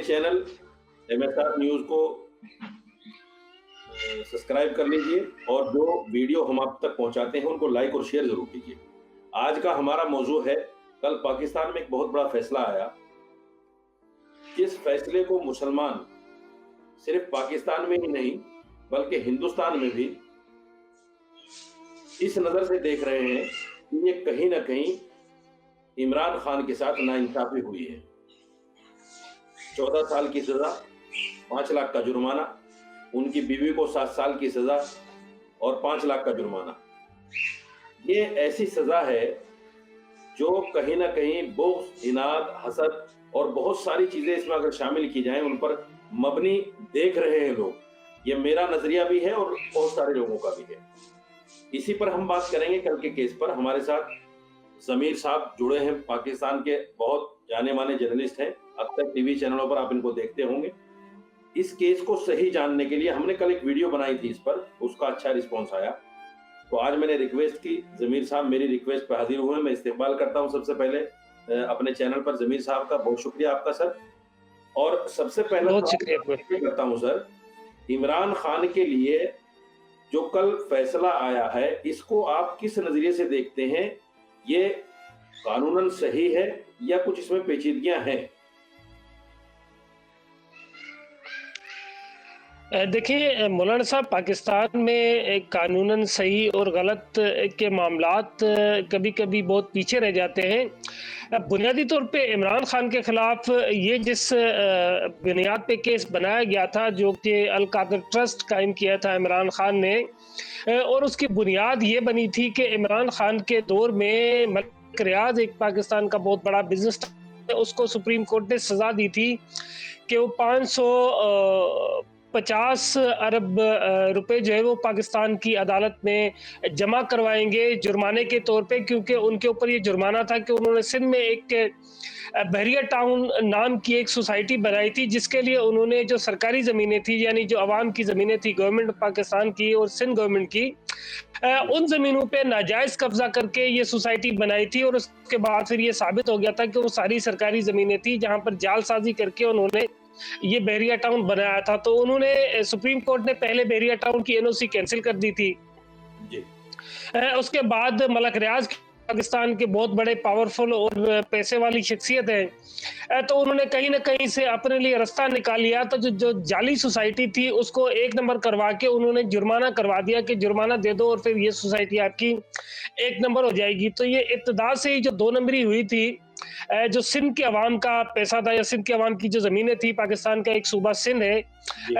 Channel MSR news को subscribe कर लीजिए और जो वीडियो हम आप तक पहुंचाते हैं उनको लाइक और शेयर जरूर कीजिए। आज का हमारा मौजू है, कल पाकिस्तान में एक बहुत बड़ा फैसला आया। इस फैसले को मुसलमान सिर्फ पाकिस्तान में ही नहीं बल्कि हिंदुस्तान में भी इस नजर से देख रहे हैं कि ये कहीं ना कहीं इमरान खान के साथ नाइंसाफी हुई है। 14 साल की सजा, 5 लाख का जुर्माना, उनकी बीवी को 7 साल की सजा और 5 लाख का जुर्माना। ये ऐसी सजा है जो कहीं ना कहीं बुग़्ज़, इनाद, हसद और बहुत सारी चीजें इसमें अगर शामिल की जाएं उन पर मबनी देख रहे हैं लोग। ये मेरा नजरिया भी है और बहुत सारे लोगों का भी है। इसी पर हम बात करेंगे कल के केस पर। हमारे साथ ज़मीर साहब जुड़े हैं, पाकिस्तान के बहुत जाने माने जर्नलिस्ट हैं, अक्सर टीवी चैनलों पर आप इनको देखते होंगे। इस केस को सही जानने के लिए हमने कल एक वीडियो बनाई थी इस पर, उसका अच्छा रिस्पॉन्स आया, तो आज मैंने रिक्वेस्ट की, ज़मीर साहब मेरी रिक्वेस्ट पर हाजिर हुए। मैं इस्तेमाल करता हूं सबसे पहले अपने चैनल पर ज़मीर साहब का बहुत शुक्रिया आपका सर। और सबसे पहले बहुत शुक्रिया करता हूं सर, इमरान खान के लिए जो कल फैसला आया है इसको आप किस नजरिए से देखते हैं? ये कानूनन सही है या कुछ इसमें पेचीदगियां हैं? देखिए मौलाना साहब, पाकिस्तान में कानूनन सही और गलत के मामलात कभी कभी बहुत पीछे रह जाते हैं। बुनियादी तौर पे इमरान खान के खिलाफ ये जिस बुनियाद पे केस बनाया गया था, जो कि अल कादर ट्रस्ट कायम किया था इमरान खान ने, और उसकी बुनियाद ये बनी थी कि इमरान खान के दौर में मलिक रियाज एक पाकिस्तान का बहुत बड़ा बिजनेस था, उसको सुप्रीम कोर्ट ने सजा दी थी कि वो 550 अरब रुपए जो है वो पाकिस्तान की अदालत में जमा करवाएंगे जुर्माने के तौर पे, क्योंकि उनके ऊपर ये जुर्माना था कि उन्होंने सिंध में एक बहरिया टाउन नाम की एक सोसाइटी बनाई थी, जिसके लिए उन्होंने जो सरकारी ज़मीनें थी, यानी जो अवाम की ज़मीनें थी, गवर्नमेंट पाकिस्तान की और सिंध गवर्नमेंट की, उन ज़मीनों पे नाजायज़ कब्जा करके ये सोसाइटी बनाई थी। और उसके बाद फिर ये साबित हो गया था कि वो सारी सरकारी ज़मीनें थी जहाँ पर जालसाजी करके उन्होंने ये बहरिया टाउन बनाया था। तो उन्होंने, सुप्रीम कोर्ट ने पहले बहरिया टाउन की NOC कैंसिल कर दी थी जी। उसके बाद मलिक रियाज पाकिस्तान के बहुत बड़े पावरफुल और पैसे वाली शख्सियत है, तो उन्होंने कहीं ना कहीं से अपने लिए रास्ता निकाल लिया। तो जो जाली सोसाइटी थी उसको 1 नंबर करवा के उन्होंने जुर्माना करवा दिया कि जुर्माना दे दो और फिर ये सोसाइटी आपकी 1 नंबर हो जाएगी। तो ये इब्तिदा से ही जो 2 नंबरी हुई थी, जो सिंध के अवाम का पैसा था या सिंध के अवाम की जो ज़मीनें थी, पाकिस्तान का एक सूबा सिंध है,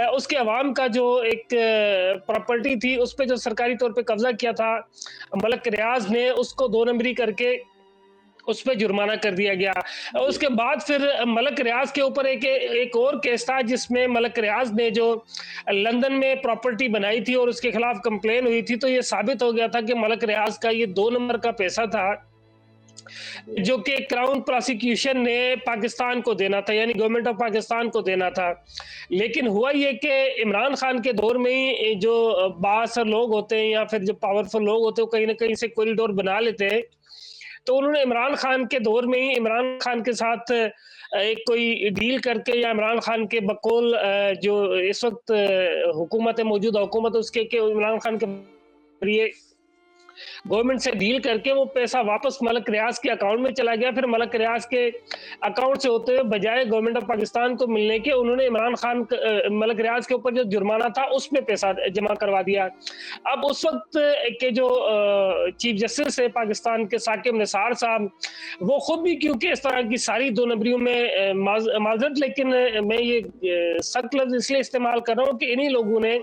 उसके अवाम का जो एक प्रॉपर्टी थी उस पे जो सरकारी तौर पे कब्जा किया था मलिक रियाज ने, उसको 2 नंबरी करके उस पे जुर्माना कर दिया गया। उसके बाद फिर मलिक रियाज के ऊपर एक और केस था, जिसमें मलिक रियाज ने जो लंदन में प्रॉपर्टी बनाई थी और उसके खिलाफ कंप्लेन हुई थी, तो ये साबित हो गया था कि मलिक रियाज का ये 2 नंबर का पैसा था जो कि क्राउन प्रोसिक्यूशन ने पाकिस्तान को देना था, यानी गवर्नमेंट ऑफ पाकिस्तान को देना था। लेकिन हुआ ये कि इमरान खान के दौर में ही जो बाअसर लोग होते हैं या फिर जो पावरफुल लोग होते हैं, कहीं ना कहीं से कॉरिडोर बना लेते हैं। तो उन्होंने इमरान खान के दौर में ही इमरान खान के साथ एक कोई डील करके, या इमरान खान के बकौल जो इस वक्त हुकूमत है, मौजूदा हुकूमत, उसके के इमरान खान के जरिए गवर्नमेंट से डील करके वो पैसा वापस मलिक रियाज के अकाउंट में चला गया। फिर मलिक रियाज के अकाउंट से होते हुए बजाय गवर्नमेंट ऑफ पाकिस्तान को मिलने के, उन्होंने इमरान खान मलिक रियाज के ऊपर जो जुर्माना था उसमें पैसा जमा करवा दिया। अब उस वक्त के जो चीफ जस्टिस है पाकिस्तान के, साकिब निसार साहब, वो खुद भी, क्योंकि इस तरह की सारी 2 नंबरियों में माजरत, लेकिन मैं ये सख्त लफ्ज इसलिए इस्तेमाल कर रहा हूँ कि इन्हीं लोगों ने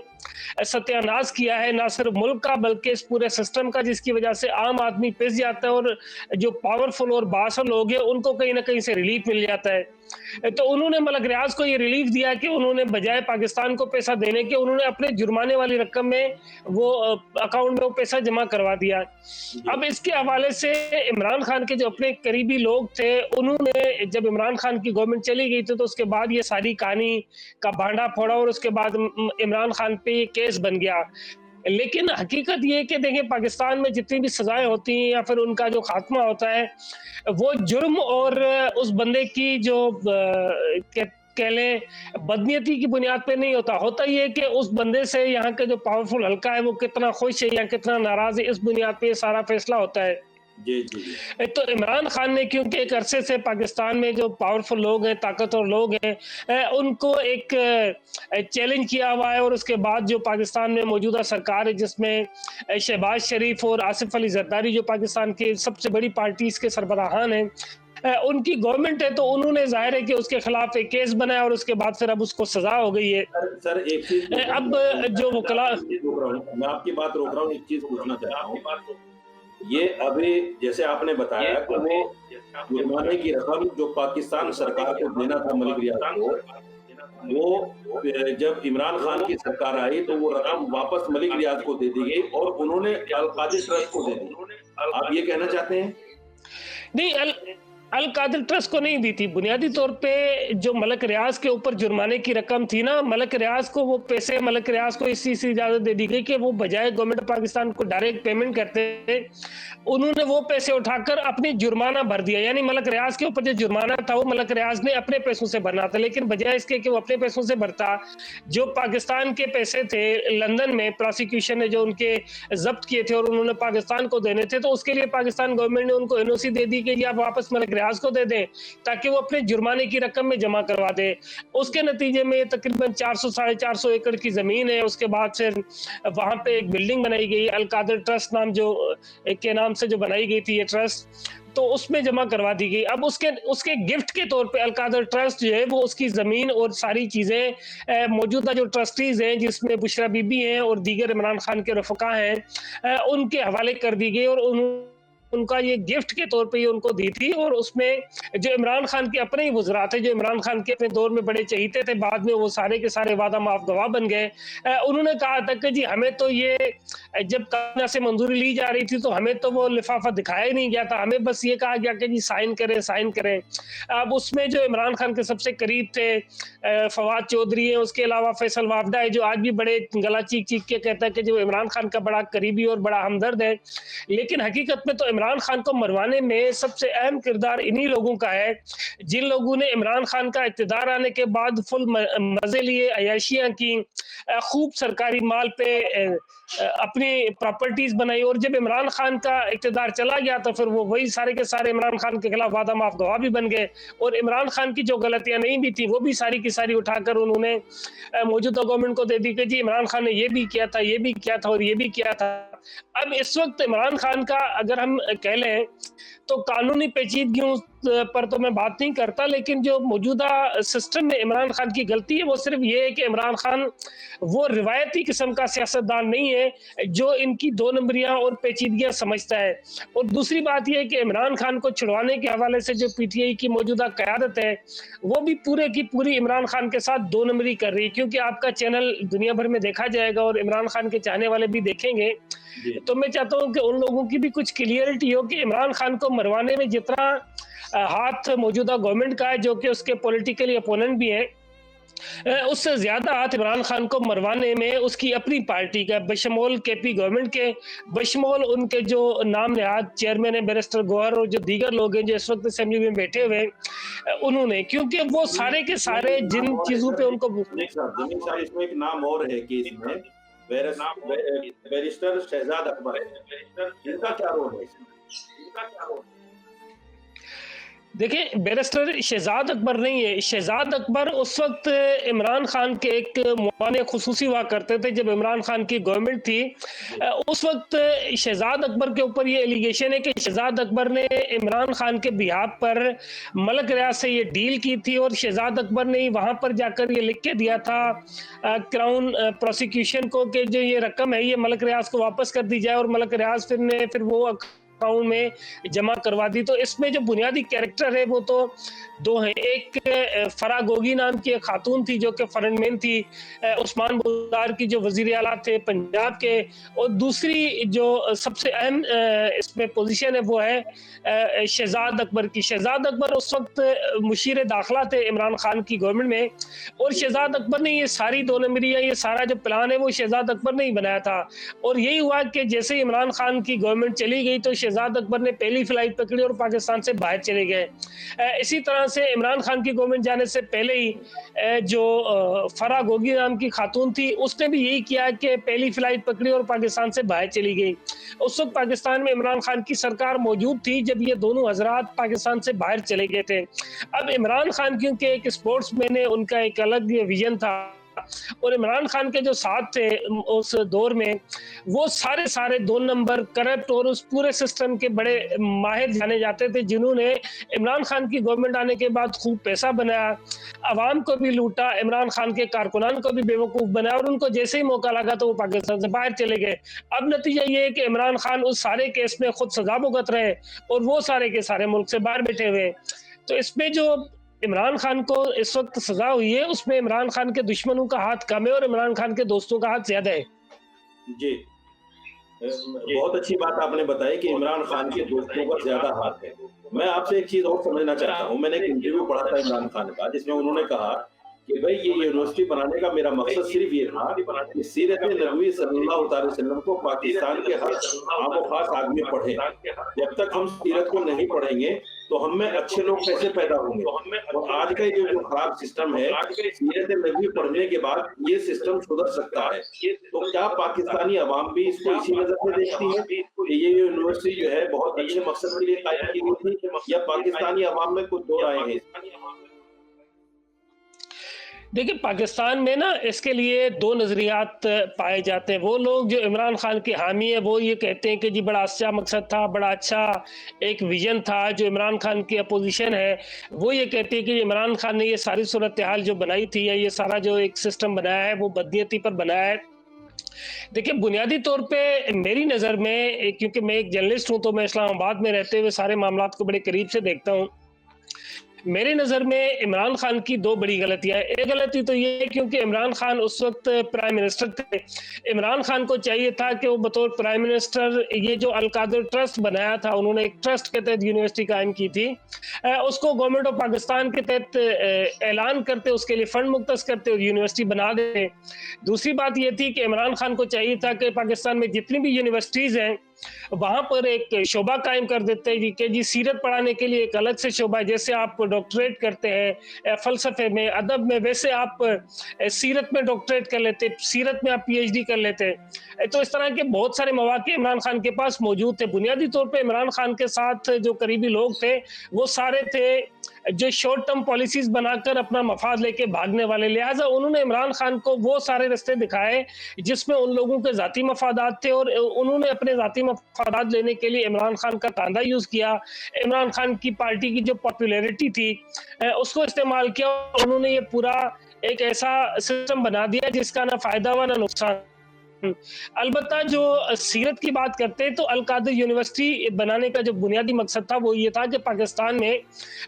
सत्यानाश किया है ना सिर्फ मुल्क का बल्कि इस पूरे सिस्टम का, जिसकी वजह से आम आदमी पिस जाता है और जो पावरफुल और बासर लोग हैं उनको कहीं ना कहीं से रिलीफ मिल जाता है। तो उन्होंने मलिक रियाज को ये रिलीफ दिया कि उन्होंने बजाय पाकिस्तान को पैसा देने के, उन्होंने अपने जुर्माने वाली रकम में वो अकाउंट में वो पैसा जमा करवा दिया। अब इसके हवाले से इमरान खान के जो अपने करीबी लोग थे, उन्होंने, जब इमरान खान की गवर्नमेंट चली गई थी तो उसके बाद ये सारी कहानी का भांडा फोड़ा और उसके बाद इमरान खान पे ये केस बन गया। लेकिन हकीकत ये है कि देखिए, पाकिस्तान में जितनी भी सजाएं होती हैं या फिर उनका जो खात्मा होता है, वो जुर्म और उस बंदे की जो कह लें बदनीयती की बुनियाद पे नहीं होता। होता ये है कि उस बंदे से यहाँ का जो पावरफुल हल्का है वो कितना खुश है या कितना नाराज़ है, इस बुनियाद पे ये सारा फैसला होता है। जी, जी, जी। तो इमरान खान ने क्योंकि एक अरसे से पाकिस्तान में जो पावरफुल लोग हैं, ताकतवर लोग हैं, उनको एक चैलेंज किया हुआ है और उसके बाद जो पाकिस्तान में मौजूदा सरकार है जिसमें शहबाज शरीफ और आसिफ अली जरदारी जो पाकिस्तान की सबसे बड़ी पार्टीज के सरबराहान हैं, उनकी गवर्नमेंट है, तो उन्होंने जाहिर है कि उसके खिलाफ एक केस बनाया और उसके बाद फिर अब उसको सजा हो गई है। सर एक चीज़ अब जो वकला मैं आपकी बात रोक रहा हूँ, एक चीज़ पूछना चाह रहा हूँ। ये अभी जैसे आपने बताया कि वो जुर्माने की रकम जो पाकिस्तान सरकार को देना था मलिक रियाज को, वो जब इमरान खान की सरकार आई तो वो रकम वापस मलिक रियाज को दे दी गई और उन्होंने अल कादिर ट्रस्ट को दे दी। आप ये कहना चाहते हैं? नहीं, अल कादिर ट्रस्ट को नहीं दी थी। बुनियादी तौर पे जो मलिक रियाज के ऊपर जुर्माने की रकम थी ना, मलिक रियाज को वो पैसे मलिक रियाज को इस चीज़ से इजाज़त दे दी गई कि वो बजाय गवर्नमेंट ऑफ पाकिस्तान को डायरेक्ट पेमेंट करते, उन्होंने वो पैसे उठाकर अपनी जुर्माना भर दिया। यानी मलिक रियाज के ऊपर जो जुर्माना था वो मलिक रियाज ने अपने पैसों से भरना था, लेकिन बजाय इसके कि वो अपने पैसों से भरता, जो पाकिस्तान के पैसे थे लंदन में प्रोसिक्यूशन ने जो उनके जब्त किए थे और उन्होंने पाकिस्तान को देने थे, तो उसके लिए पाकिस्तान गवर्नमेंट ने उनको एनओसी दे दी कि आप वापस मलिक रियाज को दे दें ताकि वो अपने जुर्माने की रकम में जमा करवा दे। उसके नतीजे में तकरीबन 400 साढ़े 400 एकड़ की जमीन है। उसके बाद फिर वहां पे एक बिल्डिंग बनाई गई, अल कादिर ट्रस्ट नाम जो के नाम से जो बनाई गई थी ये ट्रस्ट, तो उसमें जमा करवा दी गई। अब उसके गिफ्ट के तौर पे अल कादिर ट्रस्ट जो है वो उसकी जमीन और सारी चीजें मौजूदा जो ट्रस्टीज हैं जिसमें बुशरा बीबी हैं और दीगर इमरान खान के रफका हैं, उनके हवाले कर दी गई और उनका ये गिफ्ट के तौर पे ये उनको दी थी। और उसमें जो इमरान खान के अपने ही वज़रा थे, जो इमरान खान के अपने दौर में बड़े चहीते थे, बाद में वो सारे के सारे वादा माफ गवाह बन गए। उन्होंने कहा था कि जी हमें तो ये जब काबीना से मंजूरी ली जा रही थी तो हमें तो वो लिफाफा दिखाया ही नहीं गया था, हमें बस ये कहा गया कि जी साइन करें साइन करें। अब उसमें जो इमरान खान के सबसे करीब थे फवाद चौधरी है, उसके अलावा फैसल वाफडा है जो आज भी बड़े गला चीख चीख के कहता है कि जो इमरान खान का बड़ा करीबी और बड़ा हमदर्द है, लेकिन हकीकत में तो इमरान खान को मरवाने में सबसे अहम किरदार इन्हीं लोगों का है जिन लोगों ने इमरान खान का इक़्तिदार आने के बाद फुल मजे लिए, अयाशियां की, खूब सरकारी माल पे अपनी प्रॉपर्टीज बनाई। और जब इमरान खान का इक़्तिदार चला गया तो फिर वो वही सारे के सारे इमरान खान के खिलाफ वादा माफ गवाह भी बन गए और इमरान खान की जो गलतियां नहीं भी थी वो भी सारी की सारी उठाकर उन्होंने मौजूदा गवर्नमेंट को दे दी कि जी इमरान खान ने ये भी किया था, ये भी किया था और ये भी किया था। अब इस वक्त इमरान खान का अगर हम कह लें तो कानूनी पेचीदगियों पर तो मैं बात नहीं करता, लेकिन जो मौजूदा सिस्टम में इमरान खान की गलती है वो सिर्फ ये है कि इमरान खान वो रिवायती किस्म का सियासतदान नहीं है जो इनकी दो नंबरियां और पेचीदगियां समझता है। और दूसरी बात यह है कि इमरान खान को छुड़वाने के हवाले से जो पीटीआई की मौजूदा क़यादत है वो भी पूरे की पूरी इमरान खान के साथ दो नंबरी कर रही है, क्योंकि आपका चैनल दुनिया भर में देखा जाएगा और इमरान खान के चाहने वाले भी देखेंगे। तो मैं चाहता हूं कि उन लोगों की भी कुछ क्लियरिटी हो कि इमरान खान को मरवाने में जितना हाथ मौजूदा गवर्नमेंट का है जो कि उसके पॉलिटिकली अपोनेंट भी है, उससे ज्यादा हाथ इमरान खान को मरवाने में उसकी अपनी पार्टी का, बशमोल केपी गवर्नमेंट के, बशमोल उनके जो नाम नहाद चेयरमैन है बैरिस्टर गौहर और जो दीगर लोग हैं जो इस वक्त असेंबली में बैठे हुए उन्होंने, क्योंकि वो सारे के सारे जिन चीजों पे उनको इसमें एक नाम और है कि इसमें बैरिस्टर शहजाद अकबर, इनका क्या रोल है? देखिए, बैरिस्टर शहजाद अकबर नहीं है। शहजाद अकबर उस वक्त इमरान खान के एक मुआने खुसूसी हुआ करते थे जब इमरान खान की गवर्नमेंट थी। उस वक्त शहजाद अकबर के ऊपर ये एलिगेशन है कि शहजाद अकबर ने इमरान खान के बिहाफ पर मलिक रियाज से ये डील की थी और शहजाद अकबर ने वहाँ पर जाकर ये लिख के दिया था क्राउन प्रोसिक्यूशन को कि जो ये रकम है ये मलिक रियाज को वापस कर दी जाए और मलिक रियाज फिर वो अकाउंट में जमा करवा दी। तो इसमें जो बुनियादी कैरेक्टर है वो तो दो हैं, एक फरा गोगी नाम की एक खातून थी जो कि फ्रंटमैन थी, उस्मान बुज़दार की जो वजीर आला थे पंजाब के, और दूसरी जो सबसे अहम इसमें पोजीशन है वो है शहजाद अकबर की। शहजाद अकबर उस वक्त मुशीर दाखिला थे इमरान खान की गवर्नमेंट में और शहजाद अकबर ने ये सारी दो नंबरियाँ, ये सारा जो प्लान है वो शहजाद अकबर ने ही बनाया था। और यही हुआ कि जैसे इमरान खान की गवर्नमेंट चली गई तो शहजाद अकबर ने पहली फ्लाइट पकड़ी और पाकिस्तान से बाहर चले गए। इसी तरह से इमरान खान की गवर्नमेंट जाने से पहले ही जो फराह गोगी नाम की खातून थी, उसने भी यही किया कि पहली फ्लाइट पकड़ी और पाकिस्तान से बाहर चली गई। उस वक्त पाकिस्तान में इमरान खान की सरकार मौजूद थी जब ये दोनों हजरात पाकिस्तान से बाहर चले गए थे। अब इमरान खान क्योंकि एक स्पोर्ट्समैन है, उनका एक अलग विजन था और इमरान खान के जो साथ थे उस दौर में, वो सारे 2 नंबर करप्ट और उस पूरे सिस्टम के बड़े माहिर जाने जाते थे, जिन्होंने इमरान खान की गवर्नमेंट आने के बाद खूब पैसा बनाया, अवाम को भी लूटा, इमरान खान के कारकुनान को भी बेवकूफ़ बनाया और उनको जैसे ही मौका लगा तो वो पाकिस्तान से बाहर चले गए। अब नतीजा ये है कि इमरान खान उस सारे केस में खुद सजा भुगत रहे और वो सारे के सारे मुल्क से बाहर बैठे हुए। तो इसमें जो इमरान खान को इस वक्त सजा हुई है, उसमें इमरान खान के दुश्मनों का हाथ कम है और इमरान खान के दोस्तों का हाथ ज्यादा है। जी, बहुत अच्छी बात आपने बताई कि इमरान खान के दोस्तों का ज्यादा हाथ है। मैं आपसे एक चीज और समझना चाहता हूँ। मैंने एक इंटरव्यू पढ़ा था इमरान खान का, जिसमें उन्होंने कहा कि भाई ये यूनिवर्सिटी बनाने का मेरा मकसद सिर्फ ये था कि सीरत नबवी सल्लल्लाहु अलैहि वसल्लम को पाकिस्तान के हर आम और खास आदमी पढ़े। जब तक हम सीरत को नहीं पढ़ेंगे तो हम में अच्छे लोग कैसे पैदा होंगे। और आज का ये जो खराब सिस्टम है, सीरत नबवी पढ़ने के बाद ये सिस्टम सुधर सकता है। तो क्या पाकिस्तानी अवाम भी इसको इसी नजर से देखती है कि ये यूनिवर्सिटी जो है बहुत अच्छे मकसद के लिए कायम की गई थी, या पाकिस्तानी अवाम में कुछ दो राय है? देखिए, पाकिस्तान में ना इसके लिए 2 नज़रियात पाए जाते हैं। वो लोग जो इमरान खान के हामी है, वो ये कहते हैं कि जी बड़ा अच्छा मकसद था, बड़ा अच्छा एक विजन था। जो इमरान खान की अपोजिशन है, वो ये कहती है कि इमरान खान ने ये सारी सूरत हाल जो बनाई थी, या ये सारा जो एक सिस्टम बनाया है, वो बदनीयती पर बनाया है। देखिए, बुनियादी तौर पे मेरी नज़र में, क्योंकि मैं एक जर्नलिस्ट हूँ, तो मैं इस्लामाबाद में रहते हुए सारे मामलात को बड़े करीब से देखता हूँ। मेरी नज़र में इमरान खान की 2 बड़ी गलतियां हैं। एक गलती तो ये है क्योंकि इमरान खान उस वक्त प्राइम मिनिस्टर थे। इमरान खान को चाहिए था कि वो बतौर प्राइम मिनिस्टर ये जो अल-कादिर ट्रस्ट बनाया था, उन्होंने एक ट्रस्ट के तहत यूनिवर्सिटी कायम की थी, उसको गवर्नमेंट ऑफ पाकिस्तान के तहत ऐलान करते, उसके लिए फंड मुख्तस करते और यूनिवर्सिटी बना देते। दूसरी बात ये थी कि इमरान खान को चाहिए था कि पाकिस्तान में जितनी भी यूनिवर्सिटीज़ हैं, वहां पर एक शोबा कायम कर देते हैं कि जी सीरत पढ़ाने के लिए एक अलग से शोबा है। जैसे आप डॉक्टरेट करते हैं फलसफे में, अदब में, वैसे आप सीरत में डॉक्टरेट कर लेते, सीरत में आप पीएचडी कर लेते। तो इस तरह के बहुत सारे मौके इमरान खान के पास मौजूद थे। बुनियादी तौर पे इमरान खान के साथ जो करीबी लोग थे, वो सारे थे जो शॉर्ट टर्म पॉलिसीज बनाकर अपना मफाद लेके भागने वाले। लिहाजा उन्होंने इमरान खान को वो सारे रास्ते दिखाए जिसमें उन लोगों के जाती मफादात थे, और उन्होंने अपने जाती मफादात लेने के लिए इमरान खान का तांदा यूज किया। इमरान खान की पार्टी की जो पॉपुलैरिटी थी उसको इस्तेमाल किया। उन्होंने ये पूरा एक ऐसा सिस्टम बना दिया जिसका ना फायदा हुआ ना नुकसान। अलबत्ता जो सीरत की बात करते हैं, तो अल-कादिर यूनिवर्सिटी बनाने का जो बुनियादी मकसद था वो ये था कि पाकिस्तान में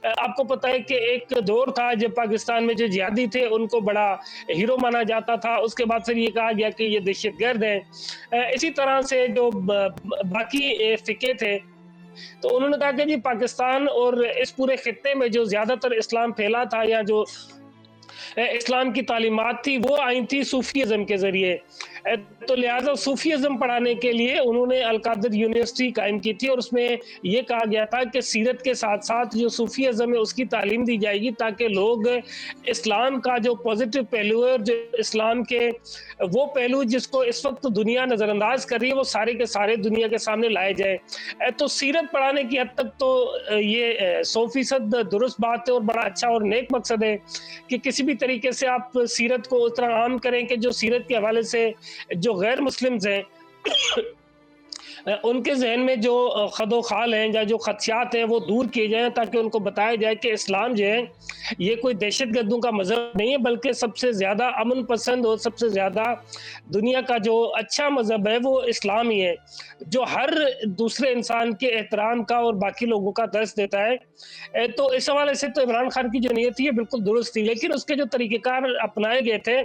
आपको पता है कि एक दौर था जब पाकिस्तान में जो जिहादी थे उनको बड़ा हीरो माना जाता था। उसके बाद फिर ये कहा गया कि ये दहशतगर्द है। इसी तरह से जो बाकी फिके थे, तो उन्होंने कहा कि जी पाकिस्तान और इस पूरे खित्ते में जो ज्यादातर इस्लाम फैला था, या जो इस्लाम की तालीमात थी, वो आई थी सूफीज़म के जरिए। तो लिहाजा सूफीज़म पढ़ाने के लिए उन्होंने अल-कादिर यूनिवर्सिटी कायम की थी, और उसमें ये कहा गया था कि सीरत के साथ साथ जो सूफीज़म है उसकी तालीम दी जाएगी, ताकि लोग इस्लाम का जो पॉजिटिव पहलू है, जो इस्लाम के वो पहलू जिसको इस वक्त दुनिया नज़रअंदाज कर रही है, वो सारे के सारे दुनिया के सामने लाए जाए। तो सीरत पढ़ाने की हद तक तो ये 100% दुरुस्त बात है और बड़ा अच्छा और नेक मकसद है कि किसी भी तरीके से आप सीरत को उस तरह आम करें कि जो सीरत के हवाले से जो गैर मुस्लिम्स हैं उनके जहन में जो खदो खाल हैं या जो खदशात हैं वो दूर किए जाएं, ताकि उनको बताया जाए कि इस्लाम जो है ये कोई दहशतगर्दों का मजहब नहीं है, बल्कि सबसे ज़्यादा अमन पसंद और सबसे ज़्यादा दुनिया का जो अच्छा मजहब है वो इस्लाम ही है, जो हर दूसरे इंसान के एहतराम का और बाकी लोगों का दर्स देता है। तो इस हवाले से तो इमरान खान की जो नीयत थी है बिल्कुल दुरुस्त थी, लेकिन उसके जो तरीक़ेकार अपनाए गए थे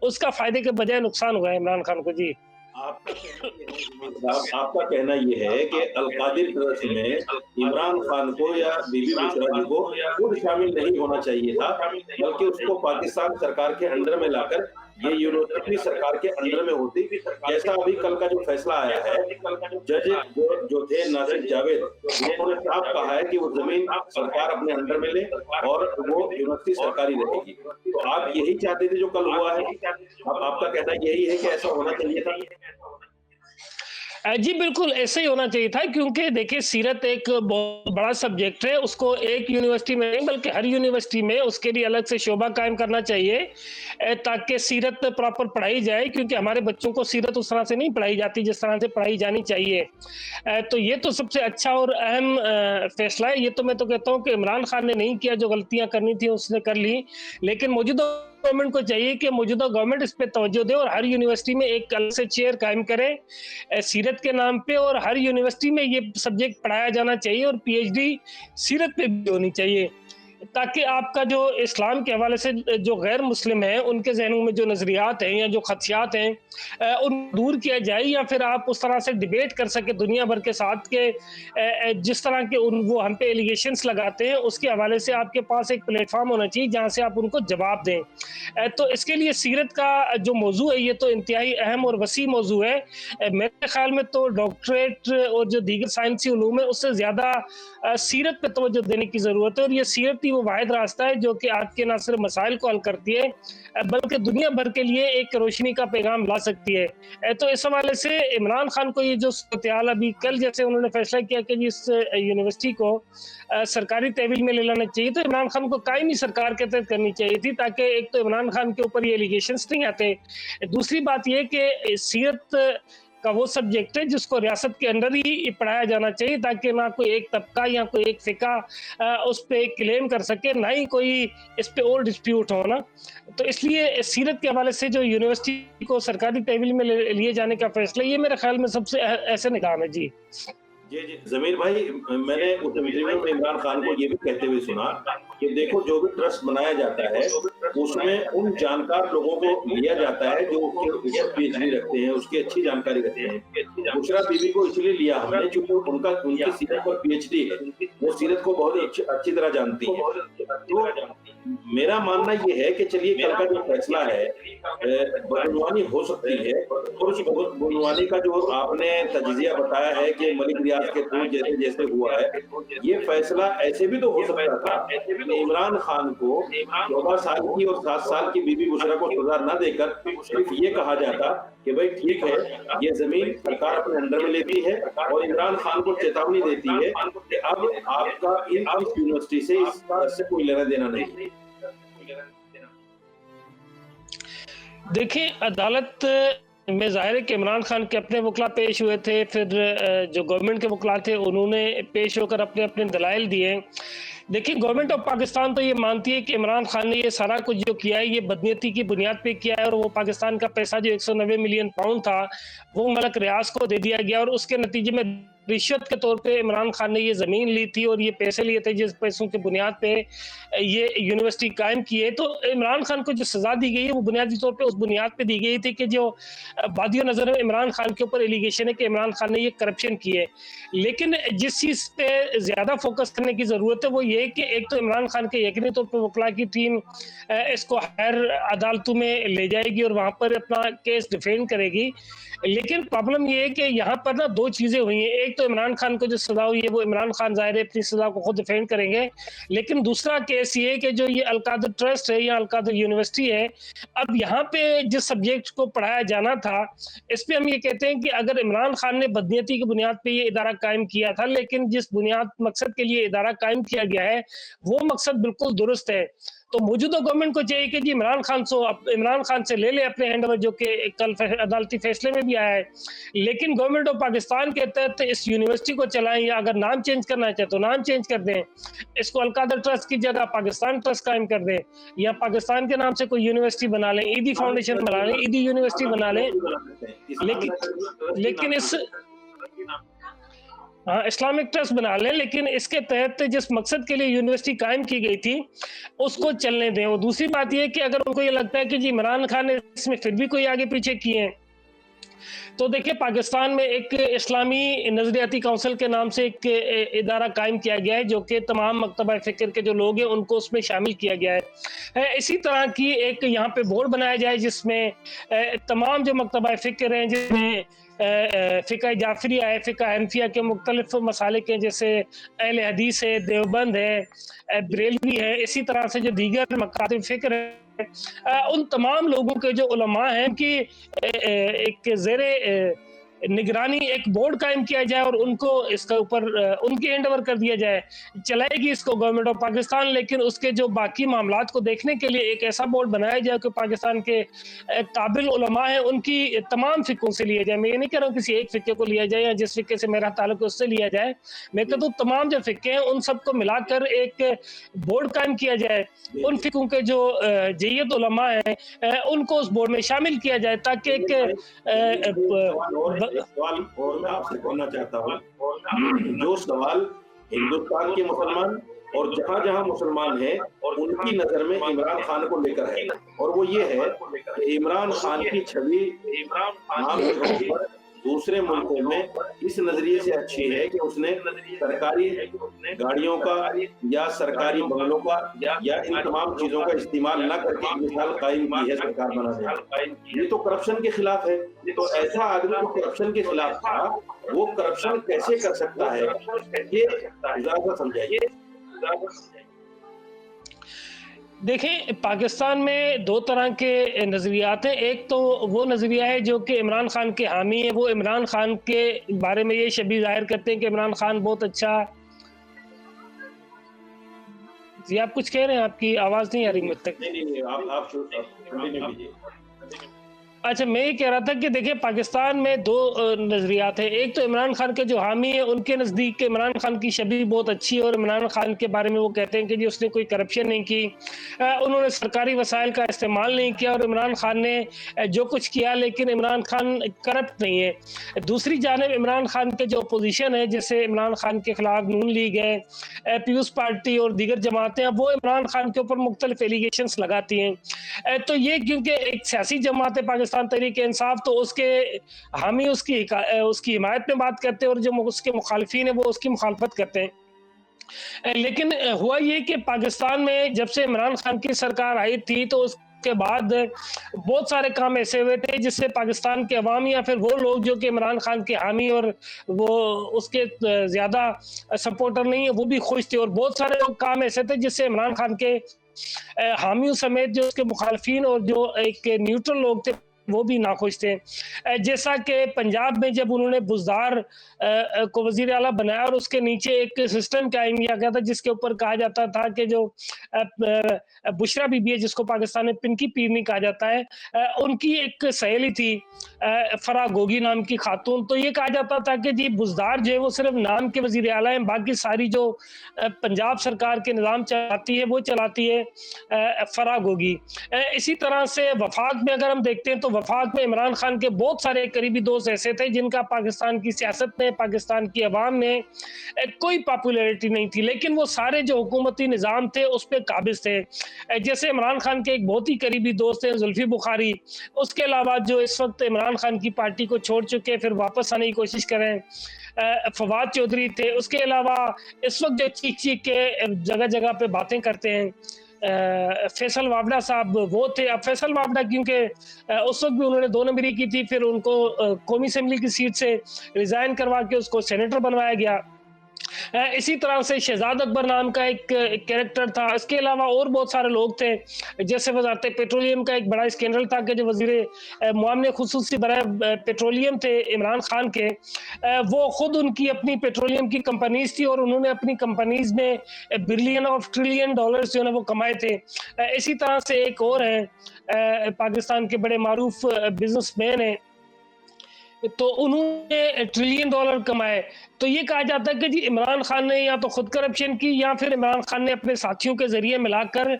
उसका फ़ायदे के बजाय नुकसान हुआ है इमरान खान को। जी, आपका कहना ये है कि अल-कादिर ट्रस्ट में इमरान खान को या बीबी बुशरा जी को खुद शामिल नहीं होना चाहिए था, बल्कि उसको पाकिस्तान सरकार के अंडर में लाकर ये यूनिवर्सिटी सरकार के अंडर में होती, जैसा अभी कल का जो फैसला आया है, जज जो थे नासिर जावेद, उन्होंने साफ कहा है कि वो जमीन सरकार अपने अंडर में ले और वो यूनिवर्सिटी सरकारी रहेगी। तो आप यही चाहते थे जो कल हुआ है? अब आपका कहना यही है कि ऐसा होना चाहिए था? जी बिल्कुल, ऐसा ही होना चाहिए था क्योंकि देखिए सीरत एक बहुत बड़ा सब्जेक्ट है, उसको एक यूनिवर्सिटी में नहीं बल्कि हर यूनिवर्सिटी में उसके लिए अलग से शोबा कायम करना चाहिए ताकि सीरत प्रॉपर पढ़ाई जाए क्योंकि हमारे बच्चों को सीरत उस तरह से नहीं पढ़ाई जाती जिस तरह से पढ़ाई जानी चाहिए। तो ये तो सबसे अच्छा और अहम फैसला है, ये तो मैं तो कहता हूँ कि इमरान खान ने नहीं किया, जो गलतियाँ करनी थी उसने कर ली, लेकिन मौजूदा गवर्नमेंट को चाहिए कि मौजूदा गवर्नमेंट इस पे तवज्जो दे और हर यूनिवर्सिटी में एक अलग से चेयर कायम करे सीरत के नाम पे और हर यूनिवर्सिटी में ये सब्जेक्ट पढ़ाया जाना चाहिए और पीएचडी सीरत पे भी होनी चाहिए ताकि आपका जो इस्लाम के हवाले से जो गैर मुस्लिम हैं उनके जहनों में जो नजरियात हैं या जो खदशात हैं उन दूर किया जाए या फिर आप उस तरह से डिबेट कर सके दुनिया भर के साथ के जिस तरह के वो हम पे एलिगेशंस लगाते हैं उसके हवाले से आपके पास एक प्लेटफॉर्म होना चाहिए जहां से आप उनको जवाब दें। तो इसके लिए सीरत का जो मौजू है ये तो इंतहाई अहम और वसी मौजू है। मेरे ख्याल में तो डॉक्टरेट और जो दीगर साइंसी उलूम है उससे ज़्यादा सीरत पे तवज्जो देने की ज़रूरत है और ये सीरत ही वो वाहिद रास्ता है जो कि आपके ना सिर्फ मसाइल को हल करती है बल्कि दुनिया भर के लिए एक रोशनी का पैगाम ला सकती है। तो इस हवाले से इमरान खान को ये जो सूरत-ए-हाल अभी कल जैसे उन्होंने फैसला किया कि इस यूनिवर्सिटी को सरकारी तहवील में ले लाना चाहिए तो इमरान खान को कायमी सरकार के तहत करनी चाहिए थी ताकि एक तो इमरान खान के ऊपर ये एलिगेशंस नहीं आते। दूसरी बात ये कि सीरत का वो सब्जेक्ट है जिसको रियासत के अंदर ही पढ़ाया जाना चाहिए ताकि ना कोई एक तबका या कोई एक फिका उस पे क्लेम कर सके, ना ही कोई इस पे और डिस्प्यूट हो ना। तो इसलिए सीरत के हवाले से जो यूनिवर्सिटी को सरकारी तहवील में लिए जाने का फैसला ये मेरे ख्याल में सबसे ऐसे निकाम है। जी जी जमीर भाई, मैंने उस इंटरव्यू में इमरान खान को ये भी कहते हुए सुना कि देखो जो भी ट्रस्ट बनाया जाता है उसमें उन जानकार लोगों को लिया जाता है जो उसके पीएचडी रखते हैं, उसकी अच्छी जानकारी रखते हैं। बुशरा बीबी को इसलिए लिया हमने क्योंकि उनकी सीरत पर पीएचडी है, वो सीरत को बहुत अच्छी तरह जानती है। तो मेरा मानना ये है कि चलिए कल का जो फैसला है बदनवानी हो सकती है और उस बदनवानी का जो आपने तजिया बताया है कि मलिक रियाज के थ्रू जैसे जैसे हुआ है, ये फैसला ऐसे भी तो हो सकता था कि इमरान खान को 14 साल की और 7 साल की बीबी बुशरा को सजा न देकर सिर्फ ये कहा जाता कि भाई ठीक है, ये जमीन सरकार अपने अंडर में लेती है और इमरान खान को चेतावनी देती है कि अब आपका इस यूनिवर्सिटी से कोई लेना देना नहीं। देखिए अदालत में ज़ाहिर है कि इमरान खान के अपने वकला पेश हुए थे, फिर जो गवर्नमेंट के वकला थे उन्होंने पेश होकर अपने अपने दलाइल दिए। देखिए गवर्नमेंट ऑफ पाकिस्तान तो ये मानती है कि इमरान खान ने ये सारा कुछ जो किया है ये बदनीयती की बुनियाद पे किया है और वो पाकिस्तान का पैसा जो 190 मिलियन पाउंड था वो मलक रियाज को दे दिया गया और उसके नतीजे में रिश्वत के तौर पे इमरान खान ने ये ज़मीन ली थी और ये पैसे लिए थे जिस पैसों की बुनियाद पे ये यूनिवर्सिटी कायम की है। तो इमरान खान को जो सज़ा दी गई है वो बुनियादी तौर पे उस बुनियाद पे दी गई थी कि जो बादियो नज़र में इमरान खान के ऊपर एलिगेशन है कि इमरान खान ने ये करप्शन की है। लेकिन जिस चीज़ पे ज़्यादा फोकस करने की ज़रूरत है वो ये कि एक तो इमरान खान के यकीनी तौर पर वकला की टीम इसको हायर अदालतों में ले जाएगी और वहाँ पर अपना केस डिफेंड करेगी। लेकिन प्रॉब्लम ये है कि यहाँ पर ना दो चीज़ें हुई हैं, एक तो इमरान खान को जो सज़ा हुई है वो इमरान खान ज़ाहिर है अपनी सज़ा को खुद डिफेंड करेंगे, लेकिन दूसरा केस ये है कि जो ये अल-कादर ट्रस्ट है या अल-कादर यूनिवर्सिटी है, अब यहाँ पे जिस सब्जेक्ट को पढ़ाया जाना था इस पे हम ये कहते हैं कि अगर इमरान खान ने बदनीयती की बुनियाद पे ये इदारा कायम किया था, लेकिन जिस बुनियाद मकसद के लिए इदारा कायम किया गया है वो मकसद बिल्कुल दुरुस्त है। तो मौजूदा गवर्नमेंट को चाहिए कि जी इमरान खान से ले ले अपने हैंड ओवर, जो कि कल अदालती फैसले में भी आया है। लेकिन गवर्नमेंट ऑफ पाकिस्तान के तहत इस यूनिवर्सिटी को चलाएं या अगर नाम चेंज करना चाहे तो नाम चेंज कर दें, इसको अल-कादर ट्रस्ट की जगह पाकिस्तान ट्रस्ट कायम कर दें या पाकिस्तान के नाम से कोई यूनिवर्सिटी बना लें, ईदी फाउंडेशन बना लें, ईदी यूनिवर्सिटी बना लें। लेकिन इस हाँ, इस्लामिक ट्रस्ट बना लें, लेकिन इसके तहत जिस मकसद के लिए यूनिवर्सिटी कायम की गई थी उसको चलने दें। और दूसरी बात यह है कि अगर उनको ये लगता है कि जी इमरान खान ने इसमें फिर भी कोई आगे पीछे किए हैं तो देखिए, पाकिस्तान में एक इस्लामी नज़रियाती काउंसिल के नाम से एक इदारा कायम किया गया है, जो कि तमाम मकतबा फ़िक्र के जो लोग हैं, उनको उसमें शामिल किया गया है। इसी तरह की एक यहाँ पे बोर्ड बनाया जाए, जिसमें तमाम जो मकतबा फ़िक्र हैं, जिसमें फ़िक़्ह जाफ़रिया है, फ़िक़्ह हनफिया के मुख्तलिफ़ मसालिक हैं, जैसे अहले हदीस है, देवबंद है, बरेलवी है, इसी तरह से जो दीगर मकातिब फ़िक्र हैं, उन तमाम लोगों के जो उलमा हैं कि एक ज़ेरे निगरानी एक बोर्ड कायम किया जाए और उनको इसके ऊपर उनके हैंड ओवर कर दिया जाए। चलाएगी इसको गवर्नमेंट ऑफ पाकिस्तान, लेकिन उसके जो बाकी मामलात को देखने के लिए एक ऐसा बोर्ड बनाया जाए कि पाकिस्तान के काबिल उलमा हैं, उनकी तमाम फ़िक़्हों से लिया जाए। मैं ये नहीं कह रहा हूँ किसी एक फ़िक़्हे को लिया जाए या जिस फ़िक़्हे से मेरा ताल्लुक है उससे लिया जाए। मैं कहता हूँ तमाम जो फ़िक़्हे हैं, उन सबको मिलाकर एक बोर्ड कायम किया जाए। उन फ़िक़्हों के जो जय्यद उलमा हैं, उनको उस बोर्ड में शामिल किया जाए, ताकि एक एक सवाल और मैं आपसे करना चाहता हूँ। जो सवाल हिंदुस्तान के मुसलमान और जहाँ-जहाँ मुसलमान हैं और उनकी नज़र में इमरान खान को लेकर है, और वो ये है कि इमरान खान की छवि आम जगहों पर दूसरे मुल्कों में इस नज़रिए से अच्छी है कि उसने सरकारी गाड़ियों का या सरकारी बंगलों का या इन तमाम चीज़ों का इस्तेमाल न करके एक मिसाल कायम की है सरकार बनाने में। ये तो करप्शन के खिलाफ है। तो ऐसा आदमी जो करप्शन के खिलाफ था, वो करप्शन कैसे कर सकता है? ये ज़रा समझाइए। देखें, पाकिस्तान में 2 तरह के नज़रियात हैं। एक तो वो नज़रिया है जो कि इमरान खान के हामी है, वो इमरान खान के बारे में ये शबीह ज़ाहिर करते हैं कि इमरान खान बहुत अच्छा। जी, आप कुछ कह रहे हैं? आपकी आवाज़ नहीं आ रही मुझ तक। नहीं, आप कंटिन्यू कीजिए। अच्छा, मैं ये कह रहा था कि देखिए, पाकिस्तान में 2 नज़रियात हैं। एक तो इमरान खान के जो हामी हैं, उनके नज़दीक इमरान खान की छवि बहुत अच्छी है और इमरान खान के बारे में वो कहते हैं कि जी उसने कोई करप्शन नहीं की, उन्होंने सरकारी वसाइल का इस्तेमाल नहीं किया और इमरान खान ने जो कुछ किया, लेकिन इमरान खान करप्ट नहीं है। दूसरी जानिब इमरान खान के जो अपोज़िशन है, जैसे इमरान खान के खिलाफ नून लीग है, पीपल्स पार्टी और दीगर जमातें, वो इमरान खान के ऊपर मुख्तलिफ एलिगेशंस लगाती हैं। तो ये क्योंकि एक सियासी जमात है पाकिस्तान तहरीक-ए-इंसाफ, तो उसके हामी उसकी हिमायत में बात करते हैं और जो उसके मुखालिफिन है वो उसकी मुखालफत करते हैं। लेकिन हुआ ये कि पाकिस्तान में जब से इमरान खान की सरकार आई थी, तो उसके बाद बहुत सारे काम ऐसे हुए थे जिससे पाकिस्तान के अवाम या फिर वो लोग जो कि इमरान खान के हामी और वो उसके ज़्यादा सपोर्टर नहीं है, वो भी खुश थे, और बहुत सारे काम ऐसे थे जिससे इमरान खान के हामियों समेत जो उसके मुखालिफिन और जो एक न्यूट्रल लोग थे, वो भी नाखुश थे। जैसा कि पंजाब में जब उन्होंने बुज़दार को वज़ीर आला बनाया और उसके नीचे एक सिस्टम कायम किया गया था, जिसके ऊपर कहा जाता था कि जो बुशरा बीबी है, जिसको पाकिस्तान में पिंकी पीरनी कहा जाता है, उनकी एक सहेली थी फराह गोगी नाम की खातून। तो ये कहा जाता था कि जी बुज़दार जो है वो सिर्फ नाम के वज़ीर आला हैं, बाकी सारी जो पंजाब सरकार के निज़ाम चलाती है वो चलाती है फराह गोगी। इसी तरह से वफाक में अगर हम देखते हैं, तो वफाक में इमरान खान के बहुत सारे करीबी दोस्त ऐसे थे जिनका पाकिस्तान की सियासत में, पाकिस्तान की अवाम में कोई पॉपुलैरिटी नहीं थी, लेकिन वो सारे जो हुकूमती निज़ाम थे उस पे काबिज़ थे। जैसे इमरान खान के एक बहुत ही करीबी दोस्त हैं जुल्फ़ी बुखारी, उसके अलावा जो इस वक्त इमरान खान की पार्टी को छोड़ चुके फिर वापस आने की कोशिश कर रहे हैं, फवाद चौधरी थे। उसके अलावा इस वक्त जो चीख-चीख के जगह-जगह पे बातें करते हैं, फैसल वावड़ा साहब वो थे। अब फैसल वावड़ा क्योंकि उस वक्त भी उन्होंने 2 नंबरी की थी, फिर उनको कौमी असेंबली की सीट से रिज़ाइन करवा के उसको सेनेटर बनवाया गया। इसी तरह से शहजाद अकबर नाम का एक कैरेक्टर था। इसके अलावा और बहुत सारे लोग थे, जैसे वज़ारत पेट्रोलियम का एक बड़ा स्कैंडल था कि जो वज़ीर मुआवने खुसूसी बराए पेट्रोलियम थे इमरान खान के, वो खुद उनकी अपनी पेट्रोलियम की कंपनीज़ थी और उन्होंने अपनी कंपनीज़ में बिलियन ऑफ ट्रिलियन डॉलर्स जो है वो कमाए थे। इसी तरह से एक और हैं पाकिस्तान के बड़े मारूफ बिजनेसमैन हैं, तो उन्होंने ट्रिलियन डॉलर कमाए। तो ये कहा जाता है कि जी इमरान खान ने या तो खुद करप्शन की या फिर इमरान खान ने अपने साथियों के ज़रिए मिलाकर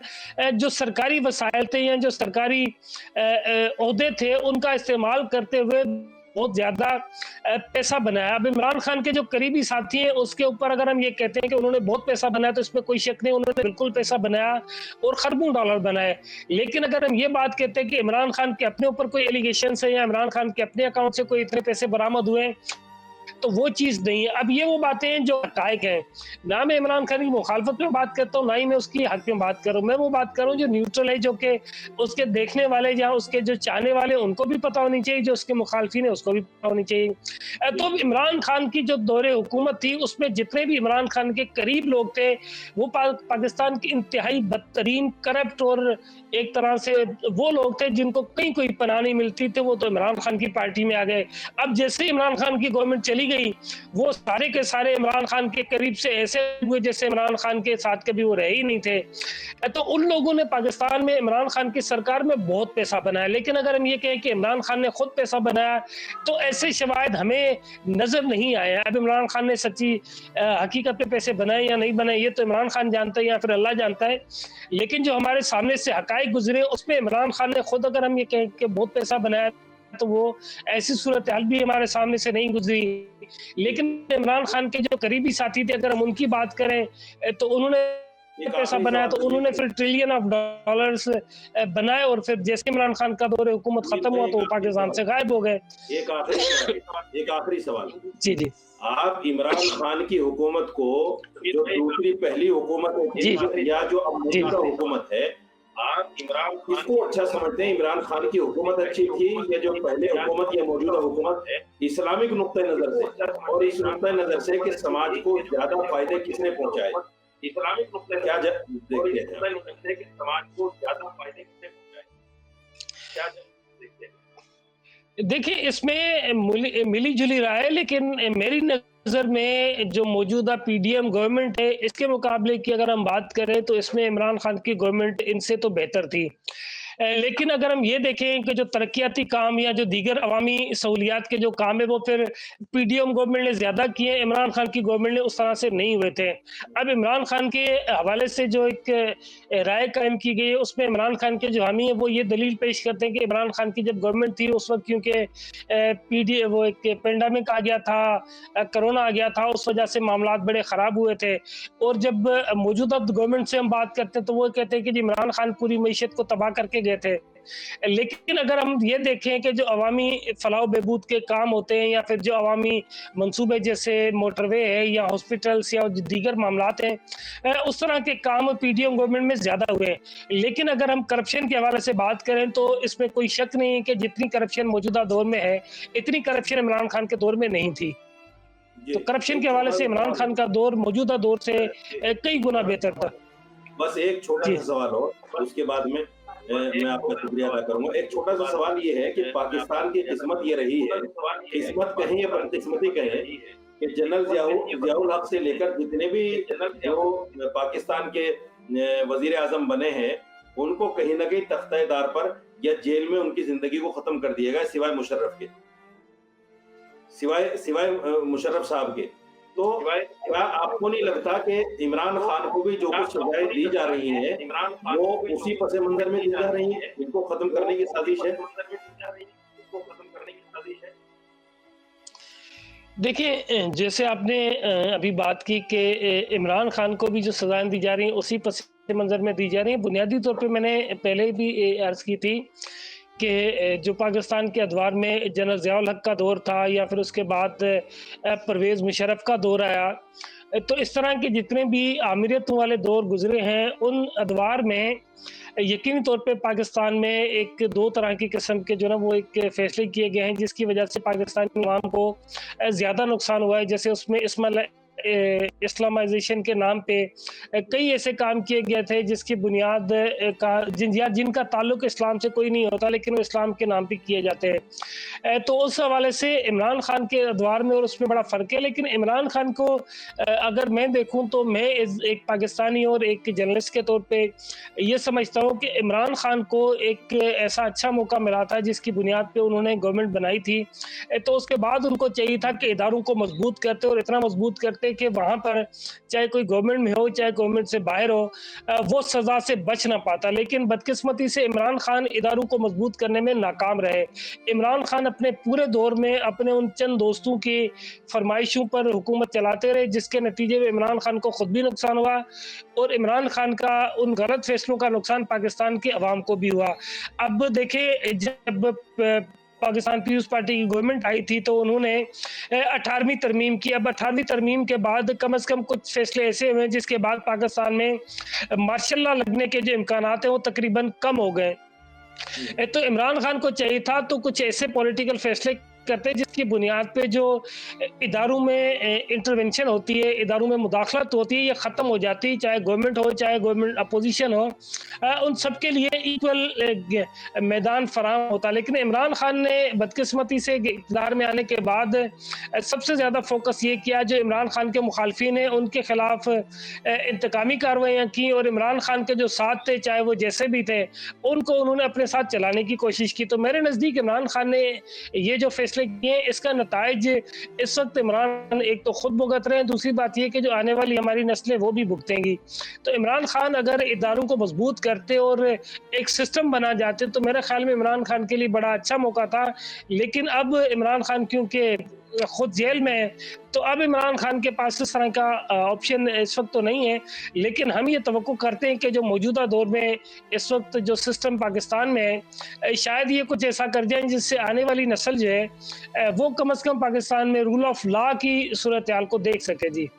जो सरकारी वसाइल थे या जो सरकारी ओहदे थे उनका इस्तेमाल करते हुए बहुत ज़्यादा पैसा बनाया। अब इमरान खान के जो करीबी साथी हैं, उसके ऊपर अगर हम ये कहते हैं कि उन्होंने बहुत पैसा बनाया, तो इसमें कोई शक नहीं, उन्होंने बिल्कुल पैसा बनाया और खरबों डॉलर बनाए। लेकिन अगर हम ये बात कहते हैं कि इमरान खान के अपने ऊपर कोई एलिगेशंस है या इमरान खान के अपने अकाउंट से कोई इतने पैसे बरामद हुए हैं, तो वो चीज़ नहीं है। अब ये वो बातें हैं जो हक़ाइक़ हैं। ना मैं इमरान खान की मुखालफत में बात करता हूँ, ना ही मैं उसकी हक़ में बात कर रहा हूँ। मैं वो बात कर रहा हूँ जो न्यूट्रल है, जो कि उसके देखने वाले या उसके जो चाहने वाले उनको भी पता होनी चाहिए, जो उसके मुखालफिन है उसको भी पता होनी चाहिए। तो जी, इमरान खान की जो दौरे हुकूमत थी, उसमें जितने भी इमरान खान के करीब लोग थे, वो पाकिस्तान के इंतहाई बदतरीन, करप्ट और एक तरह से वो लोग थे जिनको कहीं कोई पनाह नहीं मिलती थी, वो तो इमरान खान की पार्टी में आ गए। अब जैसे ही इमरान खान की गवर्नमेंट चली गई, वो सारे के सारे इमरान खान के करीब से ऐसे हुए जैसे इमरान खान के साथ कभी वो रहे ही नहीं थे। तो उन लोगों ने पाकिस्तान में इमरान खान की सरकार में बहुत पैसा बनाया। लेकिन अगर हम ये कहें कि इमरान खान ने खुद पैसा बनाया, तो ऐसे शवाहिद हमें नजर नहीं आए। अब इमरान खान ने सच्ची हकीकत में पैसे बनाए या नहीं बनाए, ये तो इमरान खान जानता है या फिर अल्लाह जानता है। लेकिन जो हमारे सामने से हकाइक गुजरे, उसमें इमरान खान ने खुद, अगर हम ये कहें कि बहुत पैसा बनाया, तो वो ऐसी सूरत हाल भी हमारे सामने से नहीं गुजरी। लेकिन इमरान खान के जो करीबी साथी थे, अगर हम उनकी बात करें, तो उन्होंने एक पैसा आखिरी बनाया, सवाल तो उन्होंने फिर ट्रिलियन ऑफ डॉलर्स बनाए, और फिर जैसे इमरान खान का दौर हुकूमत जमील खत्म भाई, हुआ, एक तो वो आखिरी पाकिस्तान सवाल, से गायब हो गए। एक आखिरी सवाल, एक आखिरी सवाल। जी, जी। आप इमरान खान की हुकूमत को, जो दूसरी पहली हुकूमत जी, है या जो अब जी। मौजूदा हुकूमत है, आप इमरान खान किसको अच्छा समझते हैं? इमरान खान की हुकूमत अच्छी थी या जो पहले हुकूमत या मौजूदा हुकूमत है? इस्लामिक नुक्ते नजर से और इस नुक्ते नजर से कि समाज को ज्यादा फायदे किसने पहुंचाए? इस्लामिक नुक्ते क्या देखते हैं कि समाज को ज्यादा फायदे किसने पहुंचाए? क्या देखते हैं? देखिए, इसमें मिली-जुली राय है, लेकिन मेरी नज़र में जो मौजूदा पीडीएम गवर्नमेंट है, इसके मुकाबले की अगर हम बात करें, तो इसमें इमरान खान की गवर्नमेंट इनसे तो बेहतर थी। लेकिन अगर हम ये देखें कि जो तरक्याती काम या जो दीगर अवामी सहूलियात के जो काम है, वो फिर पीडीएम गवर्नमेंट ने ज़्यादा किए, इमरान खान की गवर्नमेंट ने उस तरह से नहीं हुए थे। अब इमरान खान के हवाले से जो एक राय कायम की गई है, उसमें इमरान खान के जो हामी हैं, वो ये दलील पेश करते हैं कि इमरान खान की जब गवर्नमेंट थी, उस वक़्त क्योंकि पीडी वो एक पैंडेमिक आ गया था, कोरोना आ गया था, उस वजह से मामलात बड़े ख़राब हुए थे। और जब मौजूदा गवर्नमेंट से हम बात करते हैं, तो वो कहते हैं कि जी इमरान खान पूरी मईशत को तबाह करके गए थे। लेकिन अगर हम ये देखें कि जो अवामी फलाह बहबूद के काम होते हैं, या फिर जो अवामी मंसूबे जैसे मोटरवे है या हॉस्पिटल्स या दीगर मामलात हैं, उस तरह के काम पीडीएम गवर्नमेंट में ज़्यादा हुए हैं। लेकिन अगर हम करप्शन के हवाले से बात करें, तो इसमें कोई शक नहीं है कि जितनी करप्शन मौजूदा दौर में है, इतनी करप्शन इमरान खान के दौर में नहीं थी। जी, तो करप्शन एक के हवाले छोटा से सा इमरान सवाल खान का दौर मौजूदा दौर से कई गुना बेहतर था। बस एक छोटा जी। सा सवाल और उसके बाद में मैं आपका शुक्रिया अदा करूंगा। एक छोटा सा सवाल ये है कि पाकिस्तान की किस्मत ये रही है, किस्मत कहें या बदकिस्मती कहें, कि जनरल जियाउल हक से लेकर जितने भी जो पाकिस्तान के वजीर आजम बने हैं, उनको कहीं ना कहीं तख्तेदार पर या जेल में उनकी जिंदगी को खत्म कर दिया गया, सिवाय मुशर्रफ के, सिवाय सिवाय मुशर्रफ साहब के। तो क्या आपको नहीं लगता कि इमरान खान को भी जो कुछ सजाएं दी जा रही हैं, वो उसी पस मंजर में दी जा रही हैं, इनको खत्म करने की साजिश है? देखिए, जैसे आपने अभी बात की कि इमरान खान को भी जो सज़ाएँ दी जा रही हैं, उसी पस मंज़र में दी जा रही हैं। बुनियादी तौर पे मैंने पहले भी अर्ज़ की थी कि जो पाकिस्तान के अदवार में जनरल ज़ियाउल हक का दौर था, या फिर उसके बाद परवेज़ मुशर्रफ का दौर आया, तो इस तरह के जितने भी आमिरियतों वाले दौर गुज़रे हैं, उन अदवार में यकीनी तौर पे पाकिस्तान में एक 2 तरह की किस्म के जो ना वो एक फ़ैसले किए गए हैं, जिसकी वजह से पाकिस्तानी अवाम को ज़्यादा नुकसान हुआ है। जैसे उसमें इस्लामाइज़ेशन के नाम पे कई ऐसे काम किए गए थे, जिसकी बुनियाद जिनका ताल्लुक इस्लाम से कोई नहीं होता, लेकिन वो इस्लाम के नाम पे किए जाते हैं। तो उस हवाले से इमरान खान के अदवार में और उसमें बड़ा फ़र्क है। लेकिन इमरान खान को अगर मैं देखूँ, तो मैं एक पाकिस्तानी और एक जर्नलिस्ट के तौर पे ये समझता हूँ कि इमरान खान को एक ऐसा अच्छा मौका मिला था, जिसकी बुनियाद पे उन्होंने गवर्नमेंट बनाई थी। तो उसके बाद उनको चाहिए था कि इदारों को मजबूत करते, और इतना मजबूत करते कि वहाँ पर चाहे कोई गवर्नमेंट में हो, चाहे गवर्नमेंट से बाहर हो, वो सज़ा से बच ना पाता। लेकिन बदकिस्मती से इमरान खान इदारों को मजबूत करने में नाकाम रहे। इमरान खान अपने पूरे दौर में अपने उन चंद दोस्तों की फरमाइशों पर हुकूमत चलाते रहे, जिसके नतीजे में इमरान खान को खुद भी नुकसान हुआ और इमरान खान का उन गलत फैसलों का नुकसान पाकिस्तान की अवाम को भी हुआ। अब देखिए, जब पाकिस्तान पीपुल्स पार्टी की गवर्नमेंट आई थी तो उन्होंने 18वीं तरमीम की। अब 18वीं तरमीम के बाद कम से कम कुछ फैसले ऐसे हुए जिसके बाद पाकिस्तान में मार्शल लॉ लगने के जो इम्कानात हैं वो तकरीबन कम हो गए। तो इमरान खान को चाहिए था तो कुछ ऐसे पॉलिटिकल फैसले करते जिसकी बुनियाद पे जो इदारों में इंटरवेंशन होती है, इदारों में मुदाखलत होती है, ये ख़त्म हो जाती है, चाहे गवर्नमेंट हो, चाहे गवर्नमेंट अपोजिशन हो। उन सब के लिए इक्वल मैदान फराहम होता। लेकिन इमरान खान ने बदकिस्मती से इक़्तिदार में आने के बाद सबसे ज़्यादा फोकस ये किया, जो इमरान खान के मुखालफिन हैं उनके खिलाफ इंतकामी कार्रवाइयाँ की और इमरान खान के जो साथ थे, चाहे वो जैसे भी थे, उनको उन्होंने अपने साथ चलाने की कोशिश की। तो मेरे नज़दीक इमरान खान ने ये जो फैसले किए, इसका नताइज इस वक्त इमरान एक तो खुद भुगत रहे हैं, दूसरी बात ये कि जो आने वाली हमारी नस्लें वो भी भुगतेंगी। तो इमरान खान अगर इदारों को मजबूत करते और एक सिस्टम बना जाते तो मेरे ख्याल में इमरान खान के लिए बड़ा अच्छा मौका था। लेकिन अब इमरान खान क्योंकि खुद जेल में है, तो अब इमरान खान के पास इस तरह का ऑप्शन इस वक्त तो नहीं है। लेकिन हम ये तवक्को करते हैं कि जो मौजूदा दौर में इस वक्त जो सिस्टम पाकिस्तान में है, शायद ये कुछ ऐसा कर जाए जिससे आने वाली नस्ल जो है वो कम से कम पाकिस्तान में रूल ऑफ लॉ की सूरत हाल को देख सके। जी,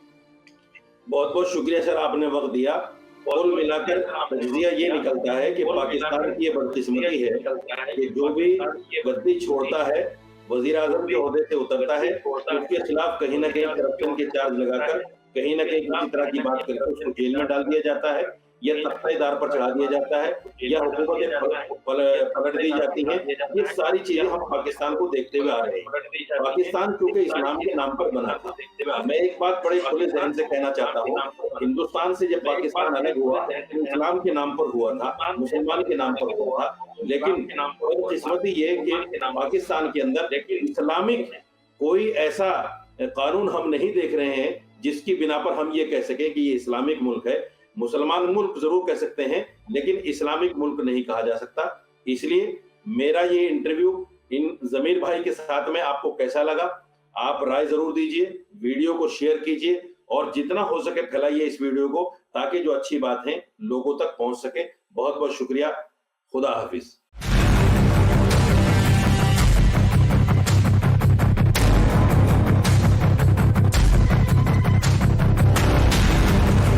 बहुत बहुत शुक्रिया सर, आपने वक्त दिया। कुल मिलाकर नतीजा ये निकलता है कि पाकिस्तान की ये बदकिस्मती है कि जो भी गद्दी छोड़ता है, वजीर आजम के ओहदे से उतरता है, उसके खिलाफ कहीं ना कहीं करप्शन के चार्ज लगाकर कहीं ना कहीं किसी तरह की बात करके उसको जेल में डाल दिया जाता है, या तख्तादार पर चढ़ा दिया जाता है, या हुकूमतें पलट दी जाती हैं। ये सारी चीजें हम पाकिस्तान को देखते हुए आ रहे हैं। पाकिस्तान क्योंकि इस्लाम के नाम पर बना था। मैं एक बात बड़े खुले जहन से कहना चाहता हूँ, हिंदुस्तान से जब पाकिस्तान अलग हुआ तो इस्लाम के नाम पर हुआ था, मुसलमान के नाम पर हुआ था। लेकिन बदकिस्मती ये कि पाकिस्तान के अंदर इस्लामिक कोई ऐसा कानून हम नहीं देख रहे हैं जिसकी बिना पर हम ये कह सकें कि ये इस्लामिक मुल्क है। मुसलमान मुल्क जरूर कह सकते हैं, लेकिन इस्लामिक मुल्क नहीं कहा जा सकता। इसलिए मेरा ये इंटरव्यू इन जमीर भाई के साथ में आपको कैसा लगा, आप राय जरूर दीजिए, वीडियो को शेयर कीजिए और जितना हो सके फैलाइए इस वीडियो को, ताकि जो अच्छी बात है लोगों तक पहुंच सके। बहुत बहुत शुक्रिया। खुदा हाफिज।